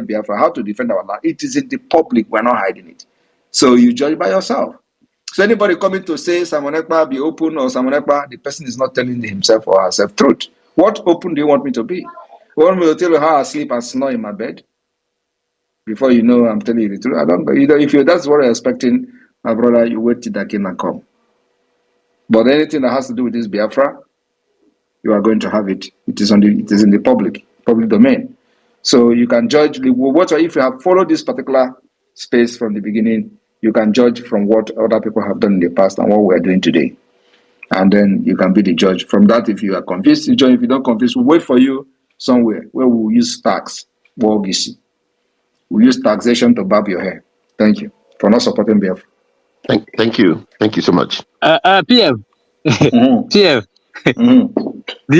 Biafra, how to defend our land. It is in the public. We're not hiding it. So you judge by yourself. So anybody coming to say Simon Ekpa be open or Simon Ekpa, the person is not telling himself or herself truth. What open do you want me to be? You want me to tell you how I sleep and snore in my bed? Before you know I'm telling you the truth. I don't know. If that's what you're expecting, my brother, you wait till that can come. But anything that has to do with this Biafra, you are going to have it. It is in the public domain. So you can judge if you have followed this particular space from the beginning, you can judge from what other people have done in the past and what we are doing today. And then you can be the judge. From that, if you are confused, you join. If you don't confused, we'll wait for you somewhere where we'll use tax. We'll use taxation to barb your hair. Thank you for not supporting Biafra. Thank you. Thank you so much. PM. Mm-hmm. PM. Mm-hmm. Do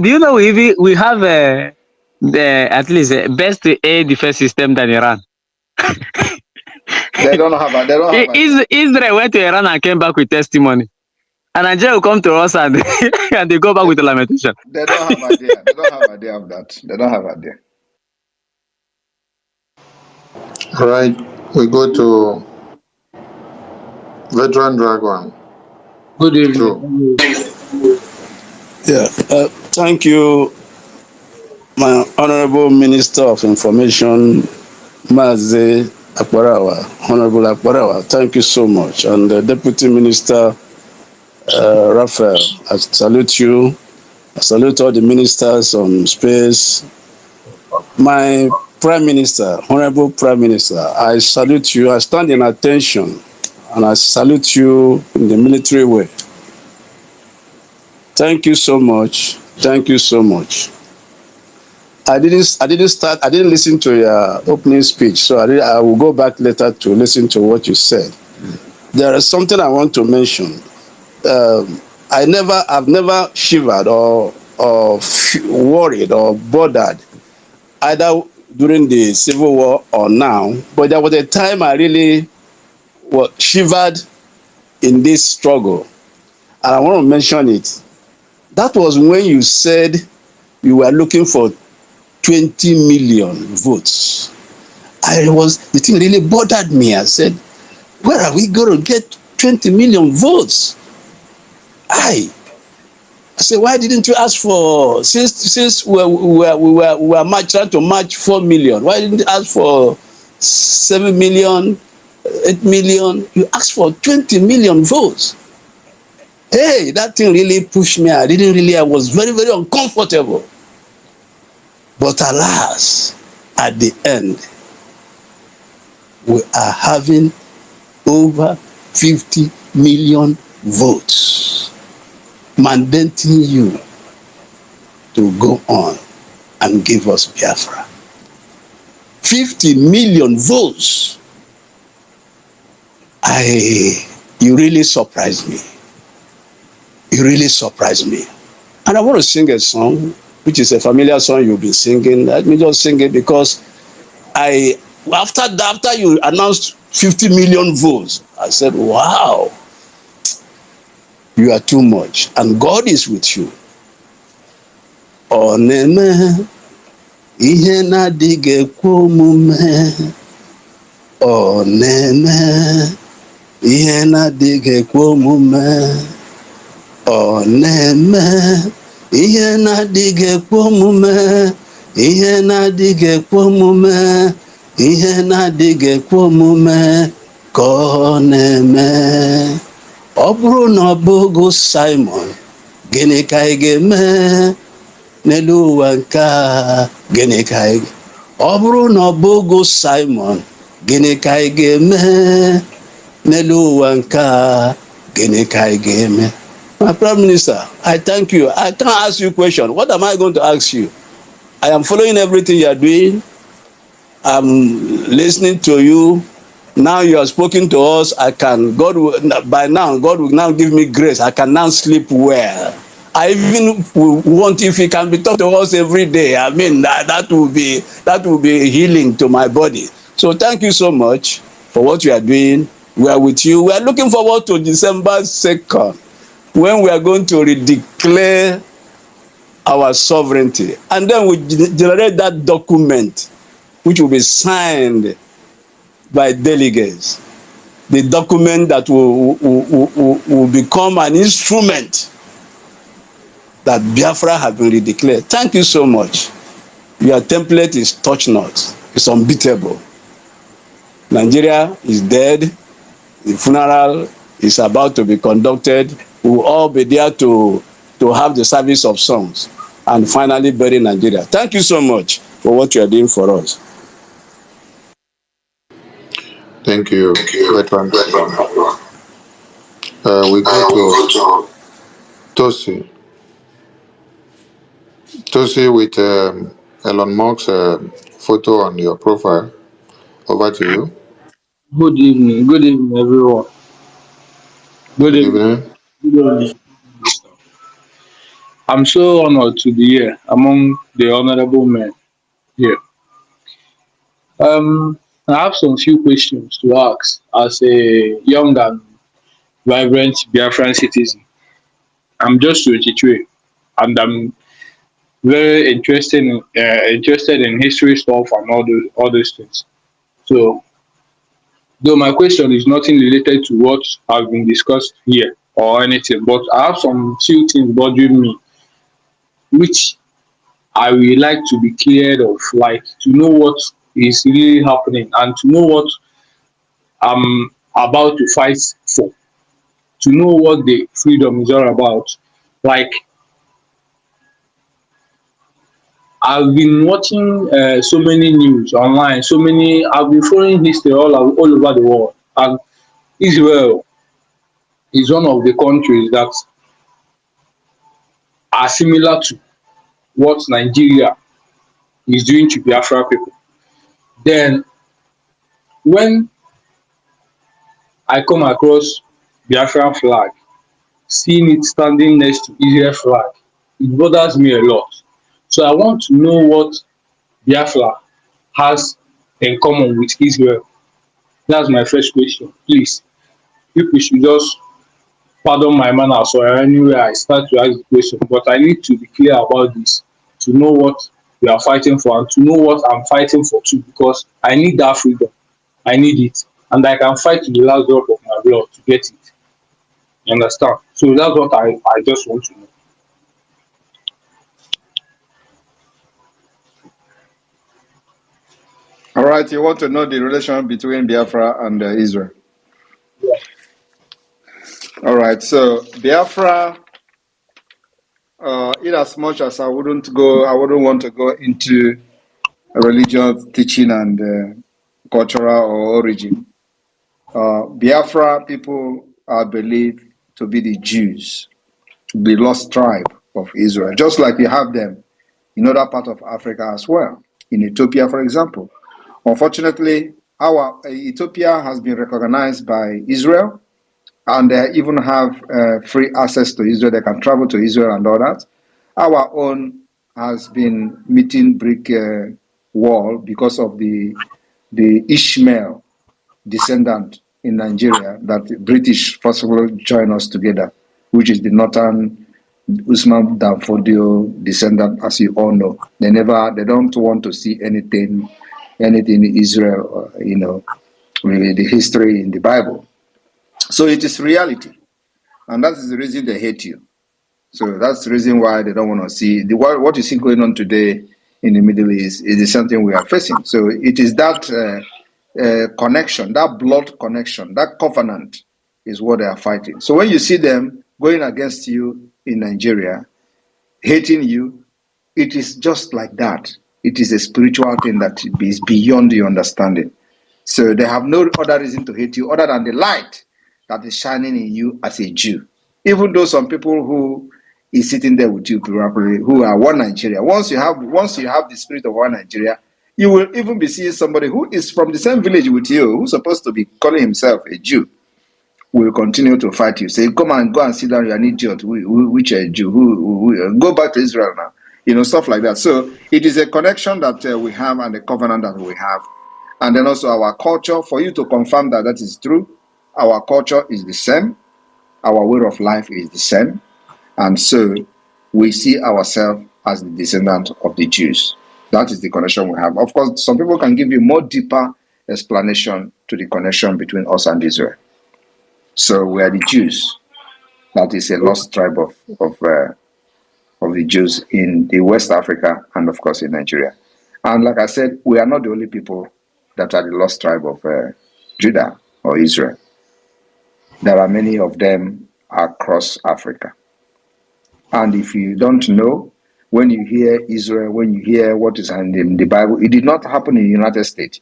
you know we have at least best air defense system than Iran? They don't have Israel went to Iran and came back with testimony. And Nigeria will come to us and, and they go back with the lamentation. They don't have idea. They don't have idea of that. They don't have idea. All right, we go to Veteran Dragon. Good evening. Yeah, thank you, my Honorable Minister of Information, Mazi Akparawa, Honorable Akparawa. Thank you so much. And the Deputy Minister, Raphael, I salute you. I salute all the ministers on space. My Prime Minister, Honorable Prime Minister, I salute you. I stand in attention and I salute you in the military way. Thank you so much. Thank you so much. I didn't listen to your opening speech, so I will go back later to listen to what you said. There is something I want to mention. I've never shivered or worried or bothered either during the Civil War or now, but there was a time I really shivered in this struggle, and I want to mention it. That was when you said you were looking for 20 million votes. The thing really bothered me. I said, where are we going to get 20 million votes? I said, why didn't you ask for, since we were trying to match 4 million, why didn't you ask for 7 million, 8 million? You asked for 20 million votes. Hey, that thing really pushed me. I was very, very uncomfortable. But alas, at the end, we are having over 50 million votes, mandating you to go on and give us Biafra. 50 million votes. You really surprised me. You really surprised me. And I want to sing a song, which is a familiar song you've been singing. Let me just sing it because after you announced 50 million votes, I said, wow, you are too much. And God is with you. Oneme, ihe na-adịghị ekwe omume. Oneme, ihe na-adịghị ekwe omume. Oneme, ihe na-adịghị ekwe omume. Ihe na-adịghị ekwe omume. Ihe na-adịghị ekwe omume ka ọ na-eme. Ọ bụrụ na ọ bụghị Simon, gịnị ka ị ga-eme n'elu ụwa nke a? Gịnị ka ị ga-eme? Ọ bụrụ na ọ bụghị Simon, gịnị ka ị ga-eme n'elu ụwa nke a? Gịnị ka ị ga-eme? My Prime Minister, I thank you. I can't ask you a question. What am I going to ask you? I am following everything you are doing. I'm listening to you. Now you have spoken to us. God will now give me grace. I can now sleep well. I even want, if you can be talking to us every day, I mean, that will be healing to my body. So thank you so much for what you are doing. We are with you. We are looking forward to December 2nd, when we are going to redeclare our sovereignty. And then we generate that document which will be signed by delegates, the document that will become an instrument that Biafra has been redeclared. Thank you so much. Your template is touch not. It's unbeatable. Nigeria is dead. The funeral is about to be conducted. We will all be there to have the service of songs and finally bury Nigeria. Thank you so much for what you are doing for us. Thank you, veteran. We go to Tosi. Tosi with Elon Musk's photo on your profile. Over to you. Good evening, everyone. Good Good evening. evening. Good evening. I'm so honored to be here among the honorable men here. I have some few questions to ask as a young and vibrant Biafran citizen. I'm just 23, and I'm very interested in history stuff and all those things. So, though my question is nothing related to what has been discussed here or anything, but I have some few things bothering me, which I would like to be cleared of, like to know what is really happening and to know what I'm about to fight for, to know what the freedom is all about. Like, I've been watching so many news online, I've been following history all over the world, and Israel is one of the countries that are similar to what Nigeria is doing to Biafra people. Then, when I come across Biafran flag, seeing it standing next to Israel flag, it bothers me a lot. So I want to know what Biafra has in common with Israel. That's my first question. Please, people should just pardon my manners or anywhere I start to ask the question, but I need to be clear about this to know what we are fighting for and to know what I'm fighting for too, because I need that freedom. I need it. And I can fight to the last drop of my blood to get it. You understand? So that's what I just want to know. All right, you want to know the relation between Biafra and Israel. Yeah. All right, so Biafra, in as much as I wouldn't want to go into religious teaching and cultural or origin. Biafra people are believed to be the Jews, the lost tribe of Israel, just like you have them in other parts of Africa as well, in Ethiopia, for example. Unfortunately, our Ethiopia has been recognized by Israel, and they even have free access to Israel. They can travel to Israel and all that. Our own has been meeting brick wall because of the Ishmael descendant in Nigeria that the British forcibly joined us together, which is the northern Usman Danfodio descendant, as you all know. They don't want to see anything in Israel, really the history in the Bible. So it is reality, and that is the reason they hate you. So that's the reason why they don't want to see what you see going on today in the Middle East is the same thing we are facing. So it is that connection, that blood connection, that covenant is what they are fighting. So when you see them going against you in Nigeria, hating you, it is just like that. It is a spiritual thing that is beyond your understanding. So they have no other reason to hate you other than the light that is shining in you as a Jew. Even though some people who is sitting there with you probably who are one Nigeria, once you have the spirit of one Nigeria, you will even be seeing somebody who is from the same village with you, who's supposed to be calling himself a Jew, will continue to fight you. Say, go and sit down, you're an idiot, which a Jew, who go back to Israel now. Stuff like that. So it is a connection that we have and a covenant that we have. And then also our culture, for you to confirm that is true, our culture is the same, our way of life is the same, and so we see ourselves as the descendant of the Jews. That is the connection we have. Of course, some people can give you more deeper explanation to the connection between us and Israel. So we are the Jews. That is a lost tribe of the Jews in the West Africa and, of course, in Nigeria. And like I said, we are not the only people that are the lost tribe of Judah or Israel. There are many of them across Africa. And if you don't know, when you hear Israel, when you hear what is in the Bible, it did not happen in the United States.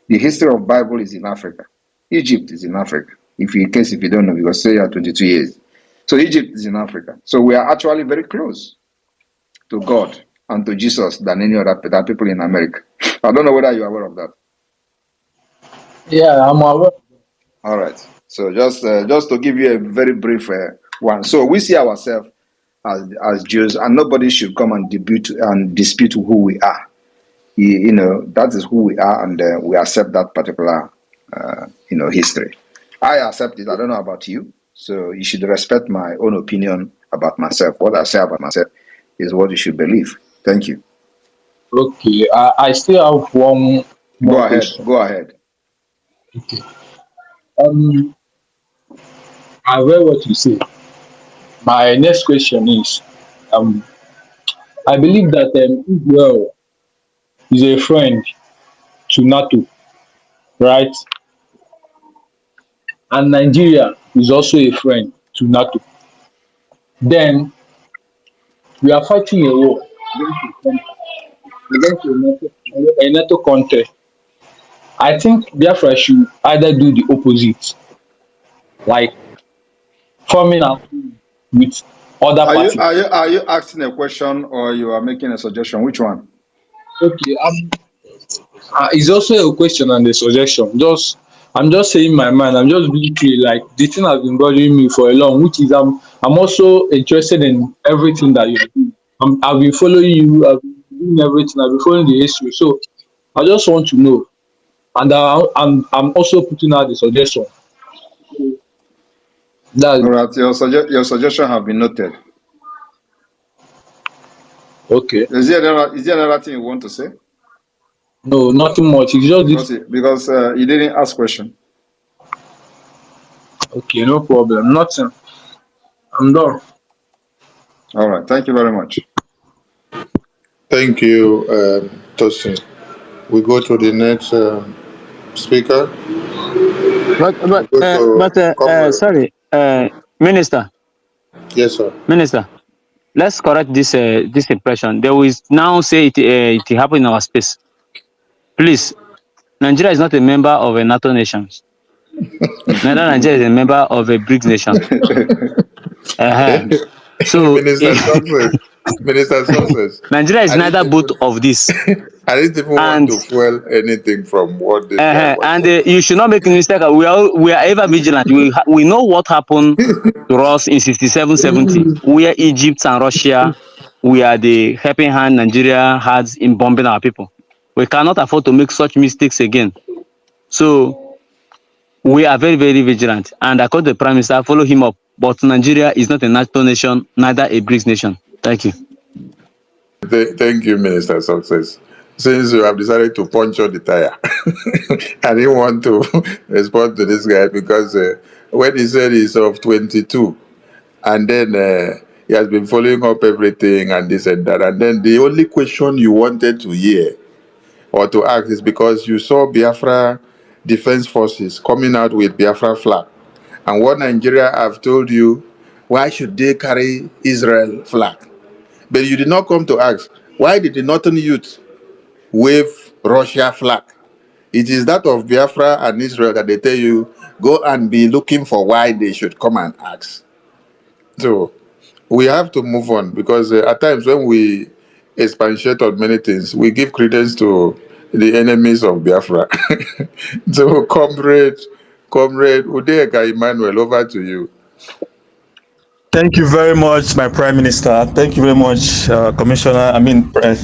The history of the Bible is in Africa. Egypt is in Africa. In case you don't know, because say you are 22 years. So Egypt is in Africa. So we are actually very close to God and to Jesus than any other people in America. I don't know whether you are aware of that. Yeah, I'm aware. All right. So just to give you a very brief one. So we see ourselves as Jews, and nobody should come and dispute who we are. You know, that is who we are, and we accept that particular history. I accept it. I don't know about you. So you should respect my own opinion about myself. What I say about myself is what you should believe. Thank you. Okay, I still have one more question. Go ahead. Okay. I heard what you say. My next question is, I believe that Israel is a friend to NATO, right? And Nigeria is also a friend to NATO. Then we are fighting a war against a NATO country. I think Biafra should either do the opposite, like forming a with other parties. Are you asking a question or you are making a suggestion? Which one? Okay, it's also a question and a suggestion. I'm just saying my mind. I'm just being clear. Like the thing has been bothering me for a long, which is I'm also interested in everything that you're doing. I've been following you. I've been doing everything. I've been following the history. So I just want to know, and I'm also putting out the suggestion. All right, your suggestion have been noted. Okay. Is there another thing you want to say? No, nothing much. It's just this. Because you didn't ask question. Okay, no problem. Nothing. I'm done. All right. Thank you very much. Thank you, Tosin. We go to the next speaker. Sorry, Minister. Yes, sir. Minister, let's correct this impression. They will now say it happened in our space. Please, Nigeria is not a member of a NATO nation. Neither Nigeria is a member of a BRICS nation. So Minister Success. Nigeria is neither both of these. I didn't even want to fuel anything from what this guy was saying. You should not make a mistake. We are ever vigilant. We know what happened to us in 67, 70, where Egypt and Russia were the helping hand Nigeria had in bombing our people. We cannot afford to make such mistakes again. So we are very, very vigilant. And according to the Prime Minister, follow him up. But Nigeria is not a NATO nation, neither a BRICS nation. Thank you. Thank you, Minister Success. Since you have decided to puncture the tire, I didn't want to respond to this guy because when he said he's of 22, and then he has been following up everything and this and that, and then the only question you wanted to hear or to ask is because you saw Biafra Defense Forces coming out with Biafra flag, and what Nigeria have told you, why should they carry Israel flag? But you did not come to ask, why did the Northern youth wave Russia flag? It is that of Biafra and Israel that they tell you, go and be looking for why they should come and ask. So we have to move on because at times when we expatiate on many things, we give credence to the enemies of Biafra. So comrade Udeka Emmanuel, over to you. Thank you very much, my Prime Minister. Thank you very much,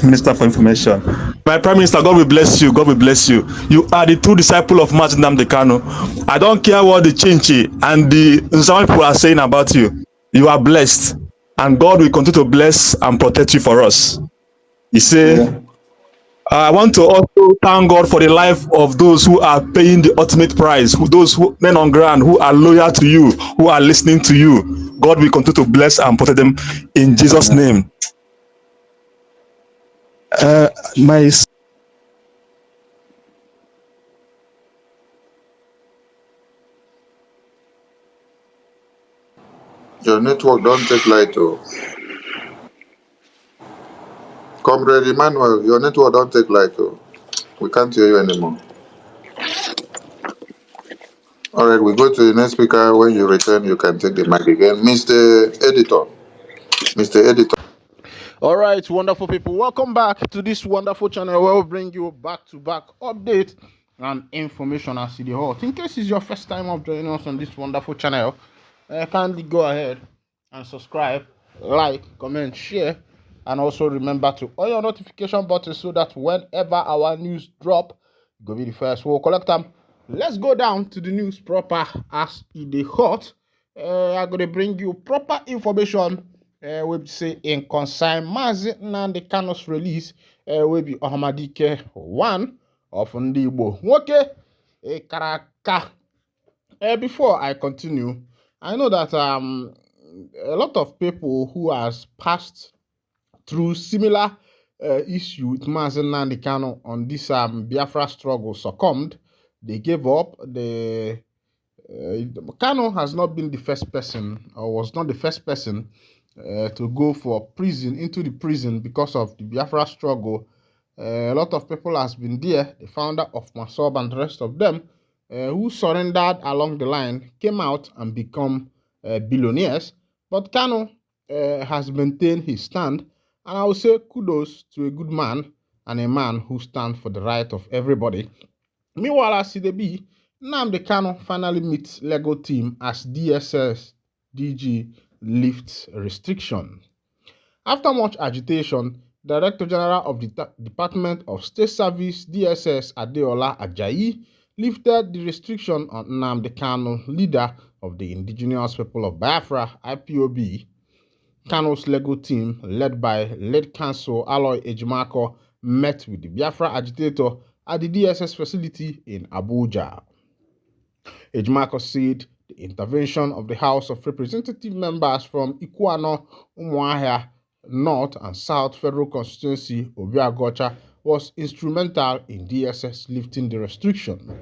Minister for Information. My Prime Minister, God will bless you. God will bless you. You are the true disciple of Martin Nnamdi Kanu. I don't care what the Chinchi and the some people are saying about you. You are blessed, and God will continue to bless and protect you for us. He said, I want to also thank God for the life of those who are paying the ultimate price, those who, men on ground who are loyal to you, who are listening to you. God will continue to bless and protect them in Jesus' Amen. name. My Your network don't take light, oh. Comrade Emmanuel, your network don't take light, oh. We can't hear you anymore. All right, we go to the next speaker. When you return, you can take the mic again. Mr. Editor. Mr. Editor. All right, wonderful people. Welcome back to this wonderful channel where we bring you back-to-back update and information as the hot. In case it's your first time of joining us on this wonderful channel, kindly go ahead and subscribe, like, comment, share, and also remember to on your notification button so that whenever our news drop, go be the first. We'll collect them. Let's go down to the news proper as the hot. I'm gonna bring you proper information. We say in concern Mazi Nnamdi Kanu's release. We be Ohamadike 1 of Ndigbo. Okay, Karaka. Before I continue, I know that a lot of people who has passed through similar issue with Mazi Nnamdi Kanu on this Biafra struggle succumbed. They gave up. Kanu has not been the first person, or was not the first person to go for into the prison because of the Biafra struggle. A lot of people has been there. The founder of Osonb and the rest of them who surrendered along the line came out and become billionaires. But Kanu has maintained his stand, and I would say kudos to a good man and a man who stands for the right of everybody. Meanwhile, as CDB, Nnamdi Kanu finally meets Lego team as DSS DG lifts restriction. After much agitation, Director General of the Department of State Service DSS Adeola Ajayi lifted the restriction on Nnamdi Kanu, leader of the Indigenous People of Biafra (IPOB). Kanu's Lego team, led by lead counsel Aloy Ejimako, met with the Biafra agitator at the DSS facility in Abuja. Ejimako said the intervention of the House of Representative members from Ikuano, Umuahia, North and South Federal Constituency, Obiagocha, was instrumental in DSS lifting the restriction.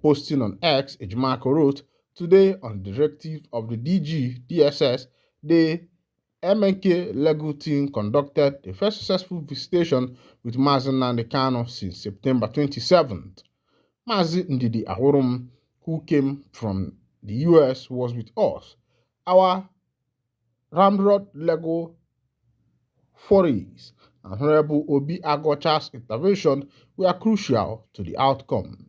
Posting on X, Ejimako wrote, "Today, on the directive of the DG DSS, the MNK Lego team conducted the first successful visitation with Mazi Nnamdi Kanu since September 27th. Mazi Ndidi Ahurum, who came from the US, was with us. Our Ramrod Lego forays and Honorable Obi Agocha's intervention were crucial to the outcome.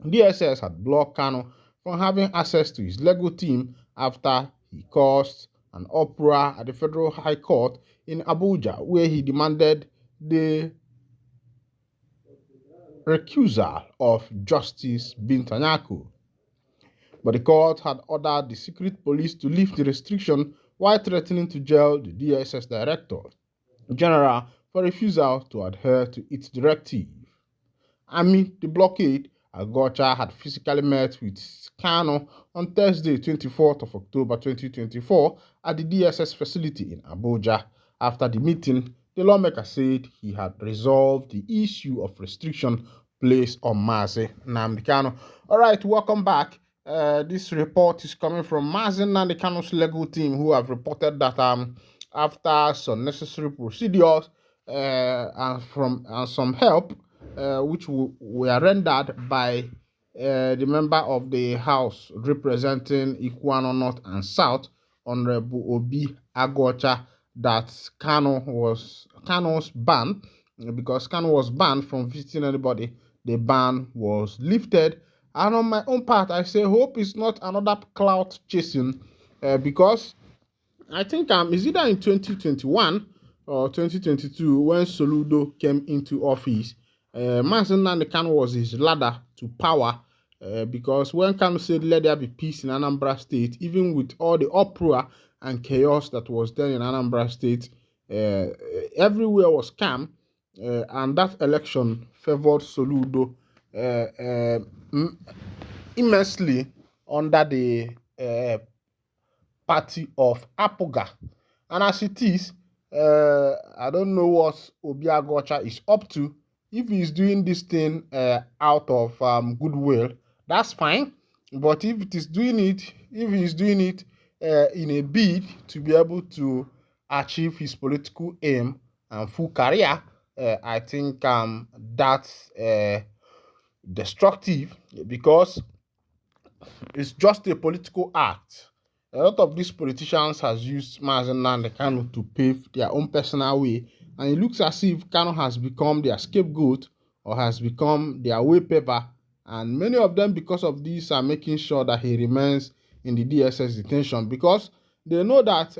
DSS had blocked Kanu from having access to his Lego team after he caused an uproar at the Federal High Court in Abuja, where he demanded the recusal of Justice Bintanyaku. But the court had ordered the secret police to lift the restriction while threatening to jail the DSS Director General for refusal to adhere to its directive. Amid the blockade, Agocha had physically met with Kanu on Thursday, 24th of October 2024 at the DSS facility in Abuja. After the meeting, the lawmaker said he had resolved the issue of restriction placed on Mazi Nnamdi Kanu. All right, welcome back. This report is coming from Mazi Nnamdi Kanu's legal team, who have reported that after some necessary procedures and some help, which were rendered by the member of the House representing Ikuano North and South, Honorable Obi Agocha, that Kanu's ban, because Kanu was banned from visiting anybody. The ban was lifted. And on my own part, I say hope it's not another clout chasing, because I think is either in 2021 or 2022 when Soludo came into office. Mazi Nnamdi Kanu was his ladder to power, because when Kanu said let there be peace in Anambra State, even with all the uproar and chaos that was there in Anambra State, everywhere was calm. and that election favored Soludo immensely under the party of Apoga. And as it is, I don't know what Obiagocha is up to. If he's doing this thing out of goodwill, that's fine. But if he's doing it in a bid to be able to achieve his political aim and full career, I think that's destructive, because it's just a political act. A lot of these politicians has used Mazen Nnamdi Kanu to pave their own personal way, and it looks as if Kanu has become their scapegoat or has become their way paver, and many of them, because of this, are making sure that he remains in the DSS detention, because they know that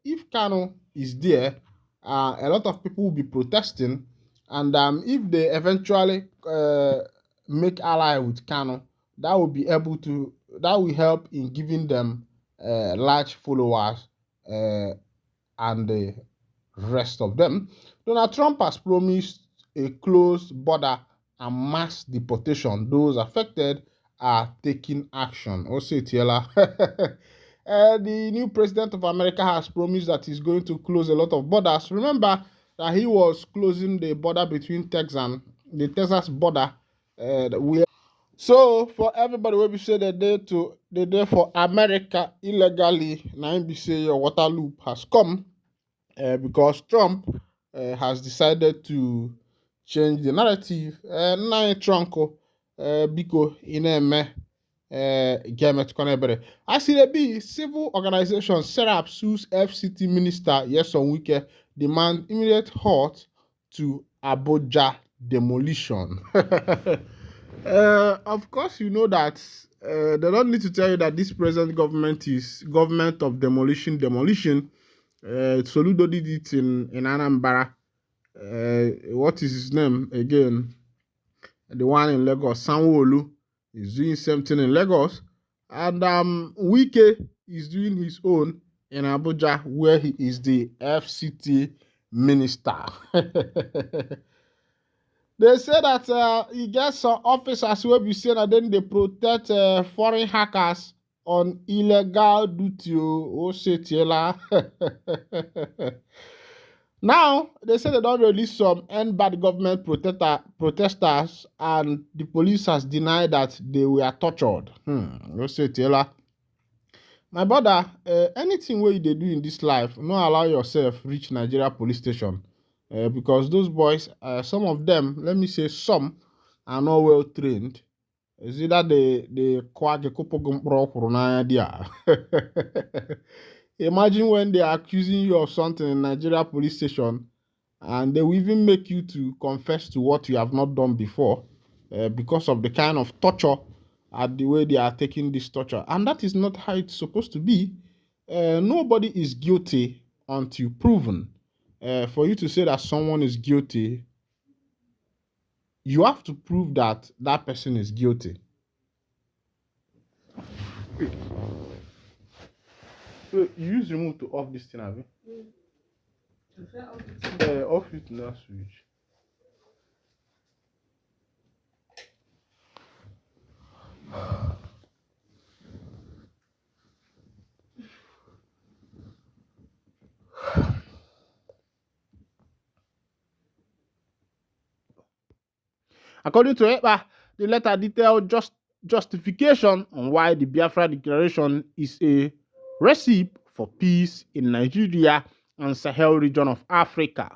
if Kanu is there, a lot of people will be protesting, and if they eventually make ally with Kanu, that will help in giving them large followers and the rest of them. Donald Trump has promised a closed border and mass deportation. Those affected are taking action. Also, Tiela. The new president of America has promised that he's going to close a lot of borders. Remember that he was closing the border between the Texas border, so for everybody wey be say they dey for America illegally, now be say your water loop has come, because Trump has decided to change the narrative. Na Trunko biko ineme gamet konebere. As it be, civil organization Serap sues FCT minister Nyesom Wike, demand immediate halt to Abuja demolition. Of course, you know that they don't need to tell you that this present government is government of demolition. Soludo did it in Anambra. What is his name again? The one in Lagos, Sanwo-Olu, is doing something in Lagos, and Wike is doing his own in Abuja, where he is the FCT minister. They say that he gets some officers who will be saying that then they protect foreign hackers on illegal duty. Oh, now, they say they don't release some end bad government protesters, and the police has denied that they were tortured. My brother, anything wey you dey do in this life, no allow yourself reach Nigeria police station, because those boys, some of them, let me say some, are not well trained. Is either they kwage kopogumpro dia. Imagine when they are accusing you of something in Nigeria police station, and they will even make you to confess to what you have not done before, because of the kind of torture and the way they are taking this torture. And that is not how it's supposed to be. Nobody is guilty until proven. For you to say that someone is guilty, you have to prove that that person is guilty. So you use remote to off this thing, have you? Off it now, switch. According to Ekpa'S, the letter detailed justification on why the Biafra Declaration is a recipe for peace in Nigeria and Sahel region of Africa.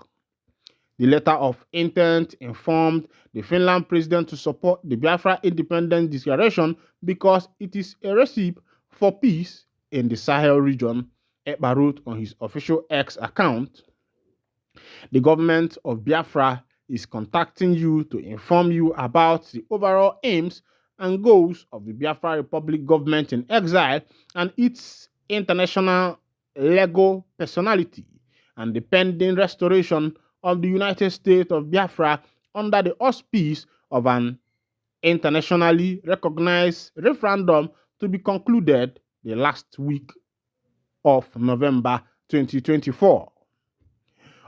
The letter of intent informed the Finland president to support the Biafra Independence Declaration because it is a recipe for peace in the Sahel region, Ekpa'S wrote on his official X account. The government of Biafra is contacting you to inform you about the overall aims and goals of the Biafra Republic government in exile and its international legal personality, and the pending restoration of the United States of Biafra under the auspice of an internationally recognized referendum to be concluded the last week of November 2024.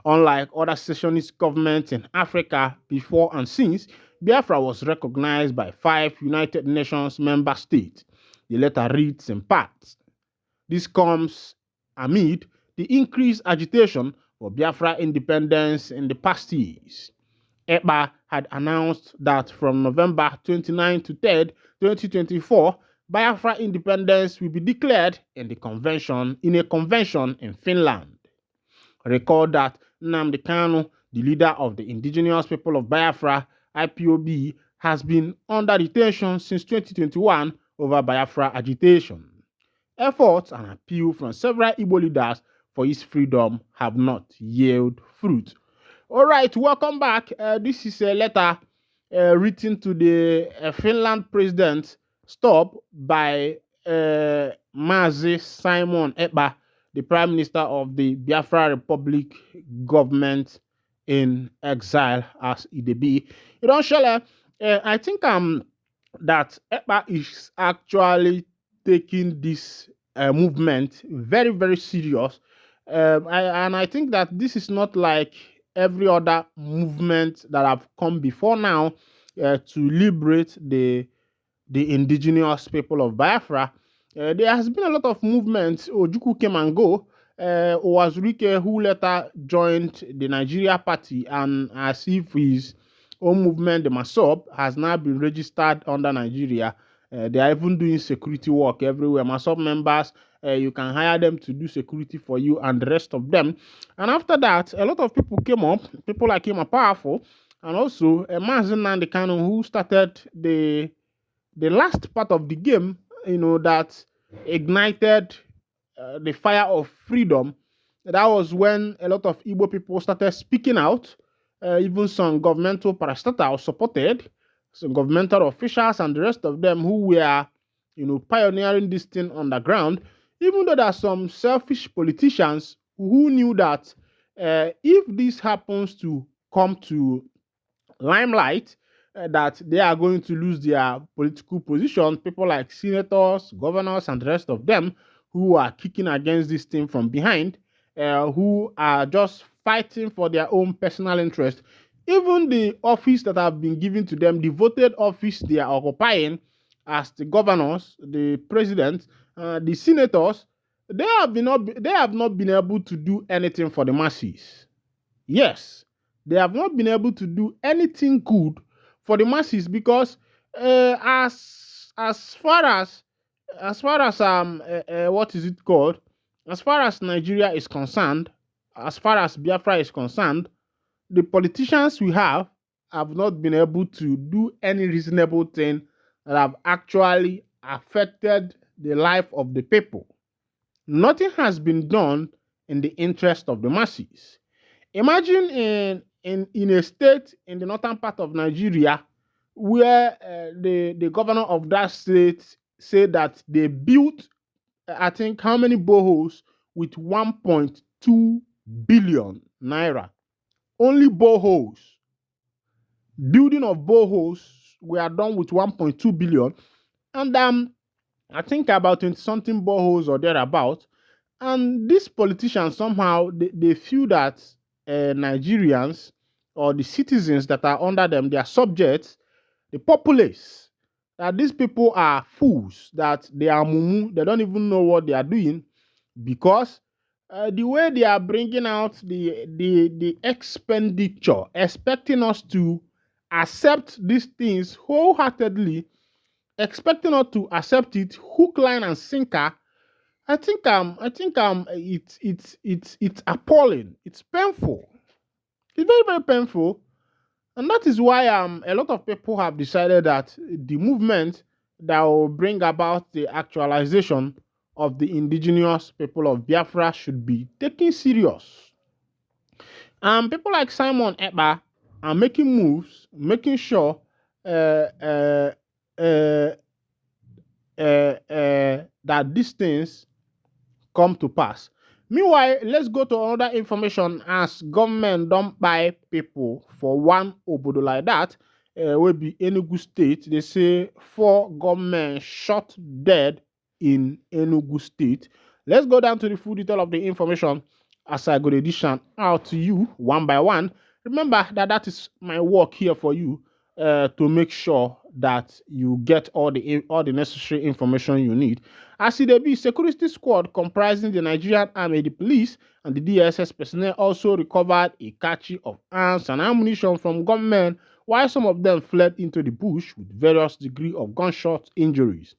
Unlike other secessionist governments in Africa before and since, Biafra was recognized by 5 United Nations member states. The letter reads in part. This comes amid the increased agitation for Biafra independence in the past years. Ekpa'S had announced that from November 29 to 3, 2024, Biafra independence will be declared in a convention in Finland. Recall that Nnamdi Kanu, the leader of the indigenous people of Biafra, IPOB, has been under detention since 2021 over Biafra agitation. Efforts and appeal from several Igbo leaders for his freedom have not yielded fruit. All right, welcome back. This is a letter written to the Finland president, stopped by Mazi Simon Ekpa'S, the prime minister of the Biafra Republic government in exile as IDB. You don't share. I think that Ekpa'S is actually taking this movement very, very serious. I think that this is not like every other movement that have come before now to liberate the indigenous people of Biafra. There has been a lot of movements. Ojukwu came and go. Owazurike, who later joined the Nigeria party, and as if his own movement, the Osonb, has now been registered under Nigeria. They are even doing security work everywhere. Osonb members, you can hire them to do security for you and the rest of them. And after that, a lot of people came up. People like him are powerful. And also, Mazi Nnamdi Kanu, who started the last part of the game, that ignited the fire of freedom. That was when a lot of Igbo people started speaking out. Even some governmental parastatals supported, some governmental officials and the rest of them who were, pioneering this thing on the ground. Even though there are some selfish politicians who knew that if this happens to come to limelight, that they are going to lose their political position. People like senators, governors, and the rest of them who are kicking against this thing from behind, who are just fighting for their own personal interest. Even the office that have been given to them, the voted office they are occupying as the governors, the president, the senators, they have not been able to do anything for the masses. Yes, they have not been able to do anything good for the masses because as far as what is it called? As far as Nigeria is concerned, as far as Biafra is concerned, the politicians we have not been able to do any reasonable thing that have actually affected the life of the people. Nothing has been done in the interest of the masses. Imagine in a state in the northern part of Nigeria where the governor of that state said that they built, I think, how many boreholes with 1.2 billion naira. Only boreholes. Building of boreholes were done with 1.2 billion. And I think about 20-something boreholes or thereabout. And these politicians somehow, they feel that Nigerians or the citizens that are under them, their subjects, the populace, that these people are fools, that they are mumu, they don't even know what they are doing, because the way they are bringing out the expenditure, expecting us to accept these things wholeheartedly, expecting us to accept it hook, line, and sinker. I think it's appalling. It's painful. It's very, very painful. And that is why a lot of people have decided that the movement that will bring about the actualization of the indigenous people of Biafra should be taken serious. People like Simon Ekpa'S are making moves, making sure that these things come to pass. Meanwhile, let's go to another information. As government don't buy people for one obodo like that, will be Enugu State. They say 4 government shot dead in Enugu State. Let's go down to the full detail of the information as I go to dish am out to you one by one. Remember that is my work here for you to make sure that you get all the necessary information you need. As it be, security squad comprising the Nigerian Army, the police, and the DSS personnel also recovered a cache of arms and ammunition from gunmen, while some of them fled into the bush with various degree of gunshot injuries.